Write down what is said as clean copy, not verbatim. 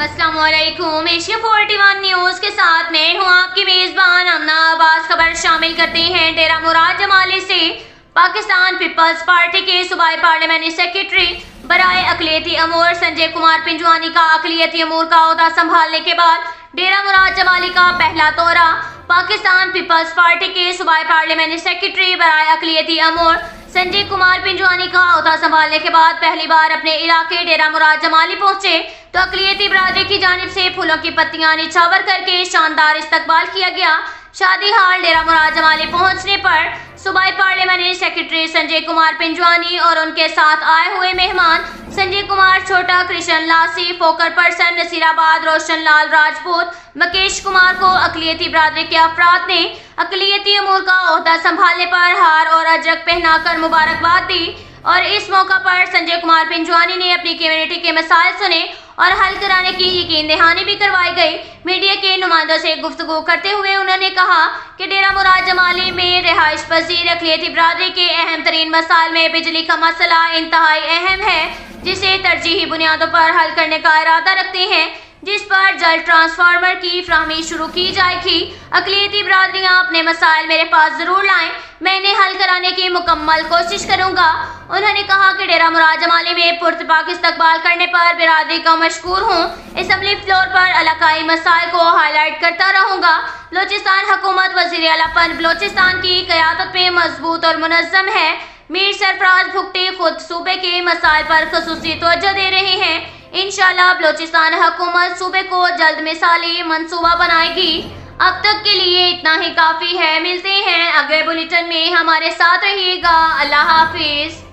अस्सलाम वालेकुम। Asia 41 news के साथ मैं हूँ आपकी मेज़बान अमना अब्बास। खबर शामिल करते हैं डेरा मुराद जमाली से। पाकिस्तान पीपल्स पार्टी के सूबाई पार्लियामेंट्री सेक्रेटरी बराए अक़लियती अमूर संजय कुमार पिंजवानी का अक़लियती अमूर का ओहदा संभालने के बाद डेरा मुराद जमाली का पहला दौरा। पाकिस्तान पीपल्स पार्टी के सूबाई पार्लियामेंट्री सेक्रेटरी बराए अक़लियती अमूर संजय कुमार पिंजवानी का ओहदा संभालने के बाद पहली बार अपने इलाके डेरा मुराद जमाली पहुंचे तो अक़लियती बिरादरी की जानिब से फूलों की पत्तियां निछावर करके शानदार इस्तकबाल किया गया। शादी हाल डेरा मुराद जमाली पहुंचने पर सूबाई पार्लियामेंट्री सेक्रेटरी संजय कुमार पिंजवानी और उनके साथ आए हुए मेहमान संजय कुमार छोटा, कृष्ण लासी, फोकर पर्सन, नसीराबाद, रोशन लाल राजपूत, मकेश कुमार को अक़लियती बिरादरी के अफराद ने अक़लियती अमूर का ओहदा संभालने पर हार और अजरक पहनाकर मुबारकबाद दी। और इस मौका पर संजय कुमार पिंजवानी ने अपनी कम्युनिटी के मसाइल सुने और हल कराने की यकीन दहानी भी करवाई गई। मीडिया के नुमाइंदों से गुफ्तगू करते हुए उन्होंने कहा कि डेरा मुराद जमाली में रिहाइश पजीर अक़लियती बिरादरी के अहम तरीन मसाइल में बिजली का मसला इंतहाई अहम है, जिसे तरजीही बुनियादों पर हल करने का इरादा रखते हैं, जिस पर जल्द ट्रांसफार्मर की फ्राहमी शुरू की जाएगी। अक़लियती बिरादरियाँ अपने मसाइल मेरे पास ज़रूर लाएं, मैं इन्हें हल कराने की मुकम्मल कोशिश करूँगा। उन्होंने कहा कि डेरा मुराद जमाली में पुरतपाक इस्तकबाल करने पर बिरादरी का मशकूर हूँ। असम्बली फ्लोर पर इलाकाई मसाइल को हाईलाइट करता रहूँगा। बलोचिस्तान हुकूमत वज़ीर आलापन बलोचिस्तान की क़यादत में मजबूत और मुनज़्ज़म है। मीर सरफराज भुगटी खुद सूबे के मसाइल पर ख़ुसूसी तवज्जो दे रहे हैं। इंशाअल्लाह बलोचिस्तान हुकूमत सूबे को जल्द मिसाली मंसूबा बनाएगी। अब तक के लिए इतना ही काफ़ी है। मिलते हैं अगले बुलेटिन में, हमारे साथ रहिएगा। अल्लाह हाफिज़।